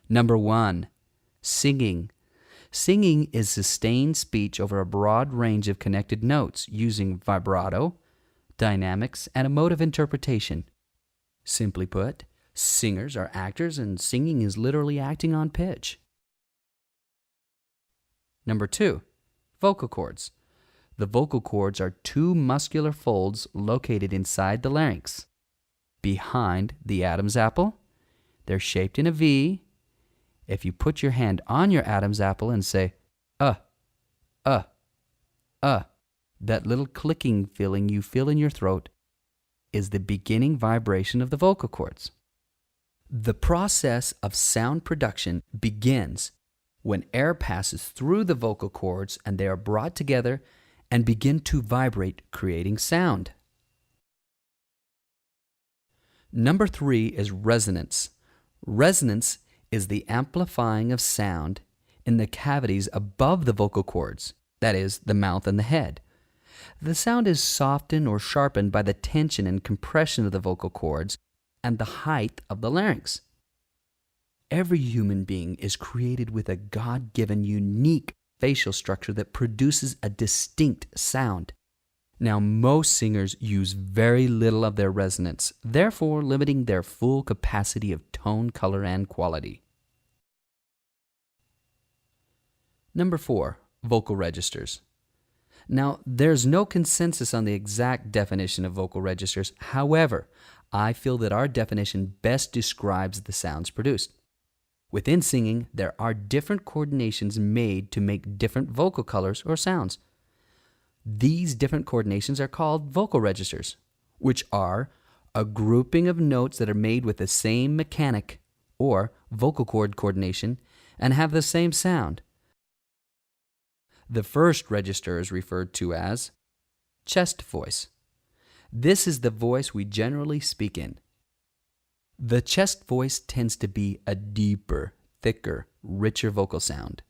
Number 1, singing. Singing is sustained speech over a broad range of connected notes using vibrato, dynamics, and emotive interpretation. Simply put, singers are actors and singing is literally acting on pitch. Number 2, vocal cords. The vocal cords are two muscular folds located inside the larynx, behind the Adam's apple. They're shaped in a V. If you put your hand on your Adam's apple and say, uh, that little clicking feeling you feel in your throat is the beginning vibration of the vocal cords. The process of sound production begins when air passes through the vocal cords and they are brought together and begin to vibrate, creating sound. Number 3 is resonance. Resonance is the amplifying of sound in the cavities above the vocal cords, that is, the mouth and the head. The sound is softened or sharpened by the tension and compression of the vocal cords and the height of the larynx. Every human being is created with a God-given unique facial structure that produces a distinct sound. Now, most singers use very little of their resonance, therefore limiting their full capacity of tone, color, and quality. Number 4, vocal registers. Now, there's no consensus on the exact definition of vocal registers. However, I feel that our definition best describes the sounds produced. Within singing, there are different coordinations made to make different vocal colors or sounds. These different coordinations are called vocal registers, which are a grouping of notes that are made with the same mechanic or vocal cord coordination and have the same sound. The first register is referred to as chest voice. This is the voice we generally speak in. The chest voice tends to be a deeper, thicker, richer vocal sound.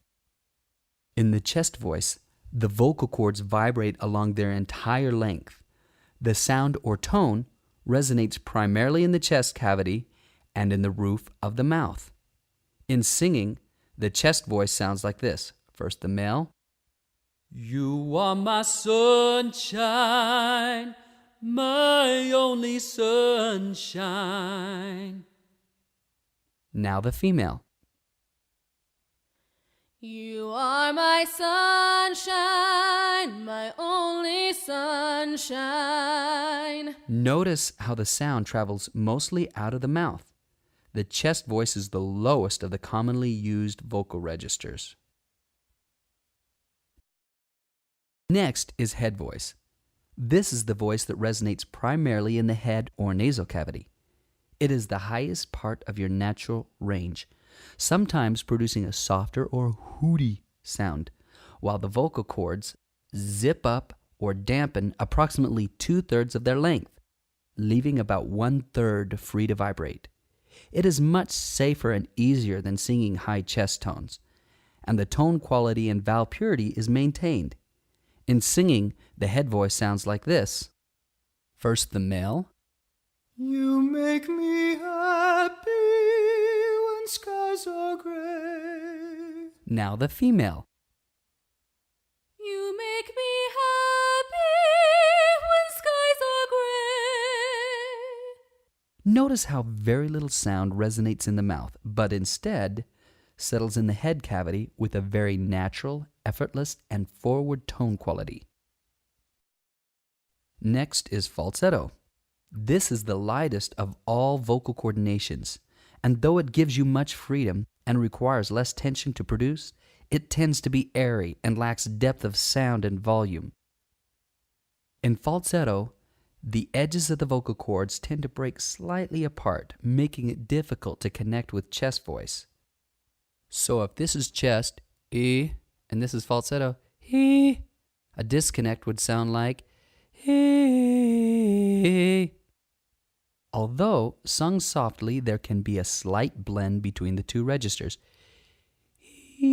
In the chest voice, the vocal cords vibrate along their entire length. The sound or tone resonates primarily in the chest cavity and in the roof of the mouth. In singing, the chest voice sounds like this. First the male. You are my sunshine, my only sunshine. Now the female. You are my sunshine, my only sunshine. Notice how the sound travels mostly out of the mouth. The chest voice is the lowest of the commonly used vocal registers. Next is head voice. This is the voice that resonates primarily in the head or nasal cavity. It is the highest part of your natural range, sometimes producing a softer or hooty sound, while the vocal cords zip up or dampen approximately 2/3 of their length, leaving about 1/3 free to vibrate. It is much safer and easier than singing high chest tones, and the tone quality and vowel purity is maintained. In singing, the head voice sounds like this. First the male. You make me happy when skies are gray. Now the female. You make me happy when skies are gray. Notice how very little sound resonates in the mouth, but instead settles in the head cavity with a very natural, effortless, and forward tone quality. Next is falsetto. This is the lightest of all vocal coordinations, and though it gives you much freedom and requires less tension to produce, it tends to be airy and lacks depth of sound and volume. In falsetto, the edges of the vocal cords tend to break slightly apart, making it difficult to connect with chest voice. So if this is chest, E, and this is falsetto, E, a disconnect would sound like E. Although sung softly, there can be a slight blend between the two registers. E,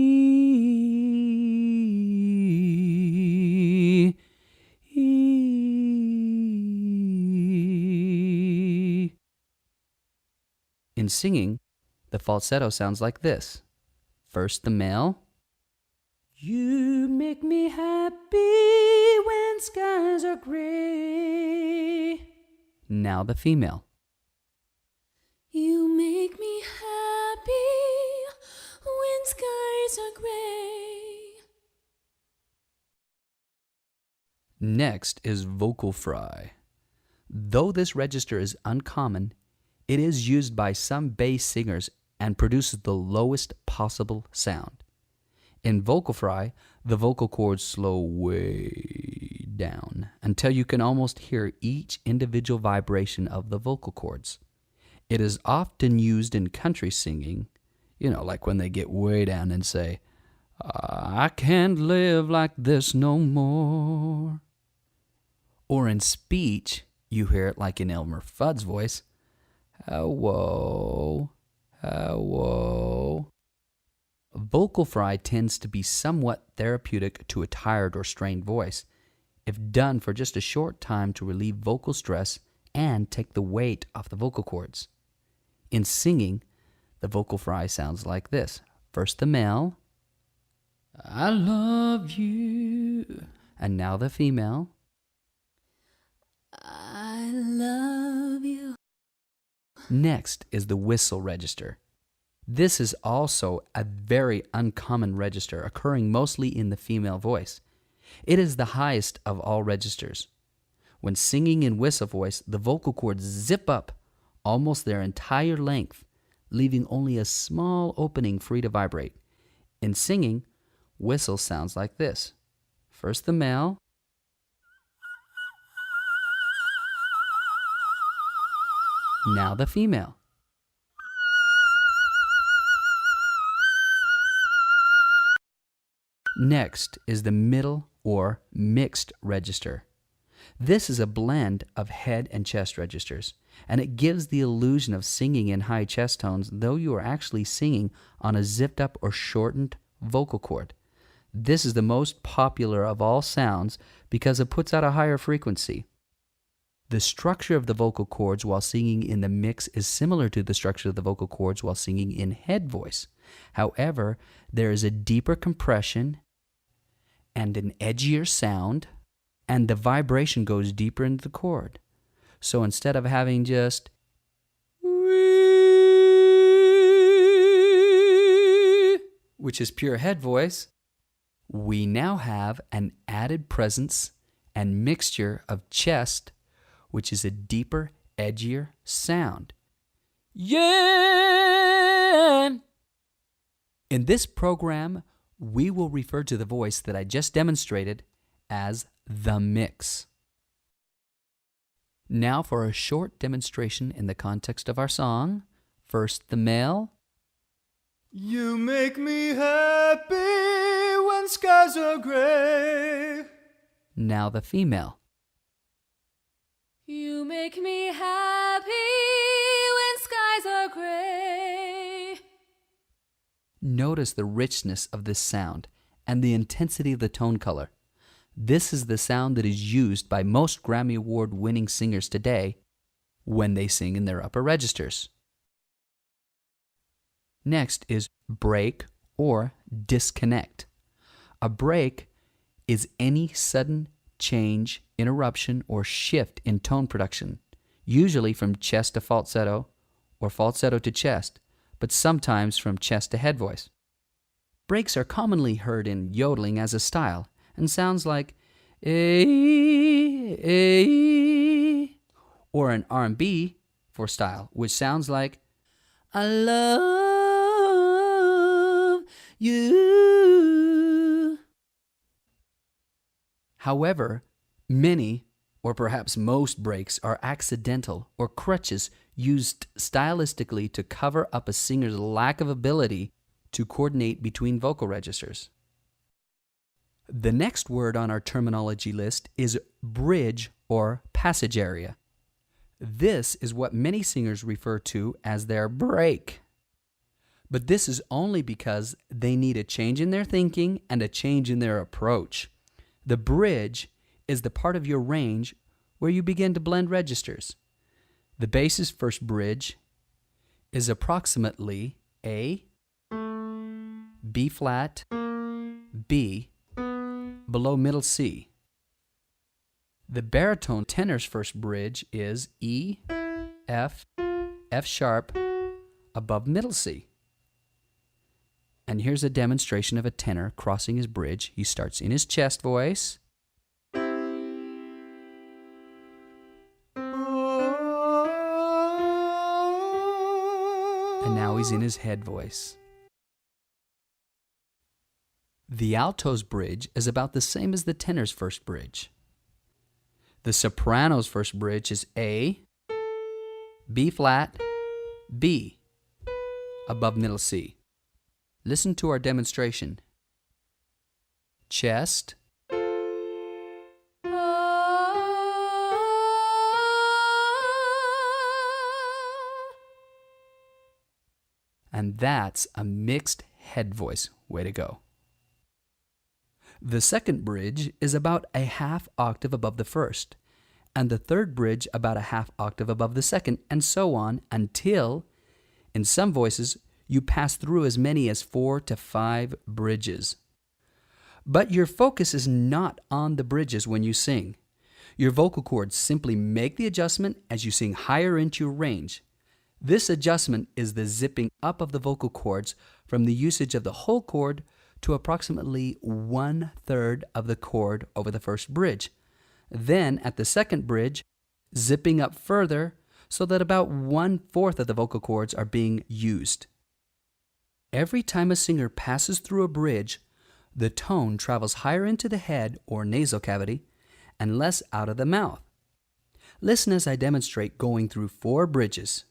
E. In singing, The falsetto sounds like this. First the male. You make me happy when skies are gray. Now the female. You make me happy when skies are gray. Next is vocal fry. Though this register is uncommon, it is used by some bass singers and produces the lowest possible sound. In vocal fry, the vocal cords slow way down until you can almost hear each individual vibration of the vocal cords. It is often used in country singing, like when they get way down and say, I can't live like this no more. Or in speech, you hear it like in Elmer Fudd's voice, hello, hello. Vocal fry tends to be somewhat therapeutic to a tired or strained voice, if done for just a short time to relieve vocal stress and take the weight off the vocal cords. In singing, the vocal fry sounds like this. First the male, I love you. And now the female, I love you. Next is the whistle register. This is also a very uncommon register, occurring mostly in the female voice. It is the highest of all registers. When singing in whistle voice, the vocal cords zip up almost their entire length, leaving only a small opening free to vibrate. In singing, whistle sounds like this. First the male, now the female. Next is the middle or mixed register. This is a blend of head and chest registers, and it gives the illusion of singing in high chest tones, though you are actually singing on a zipped up or shortened vocal cord. This is the most popular of all sounds because it puts out a higher frequency. The structure of the vocal cords while singing in the mix is similar to the structure of the vocal cords while singing in head voice. However, there is a deeper compression and an edgier sound, and the vibration goes deeper into the cord. So instead of having just which is pure head voice, we now have an added presence and mixture of chest, which is a deeper, edgier sound. Yeah! In this program, we will refer to the voice that I just demonstrated as the mix. Now for a short demonstration in the context of our song. First the male. You make me happy when skies are gray. Now the female. You make me happy when skies are gray. Notice the richness of this sound and the intensity of the tone color. This is the sound that is used by most Grammy Award winning singers today when they sing in their upper registers. Next is break or disconnect. A break is any sudden change, interruption, or shift in tone production, usually from chest to falsetto or falsetto to chest, but sometimes from chest to head voice. Breaks are commonly heard in yodeling as a style and sounds like or an R&B for style, which sounds like I love you. However, many or perhaps most breaks are accidental or crutches used stylistically to cover up a singer's lack of ability to coordinate between vocal registers. The next word on our terminology list is bridge or passage area. This is what many singers refer to as their break. But this is only because they need a change in their thinking and a change in their approach. The bridge is the part of your range where you begin to blend registers. The bass's first bridge is approximately A, B flat, B, below middle C. The baritone tenor's first bridge is E, F, F sharp, above middle C. And here's a demonstration of a tenor crossing his bridge. He starts in his chest voice. And now he's in his head voice. The alto's bridge is about the same as the tenor's first bridge. The soprano's first bridge is A, B flat, B, above middle C. Listen to our demonstration. Chest, and that's a mixed head voice. Way to go. The second bridge is about a half octave above the first, and the third bridge about a half octave above the second, and so on until, in some voices, you pass through as many as 4 to 5 bridges. But your focus is not on the bridges when you sing. Your vocal cords simply make the adjustment as you sing higher into your range. This adjustment is the zipping up of the vocal cords from the usage of the whole chord to approximately 1/3 of the chord over the first bridge. Then, at the second bridge, zipping up further so that about 1/4 of the vocal cords are being used. Every time a singer passes through a bridge, the tone travels higher into the head or nasal cavity and less out of the mouth. Listen as I demonstrate going through 4 bridges.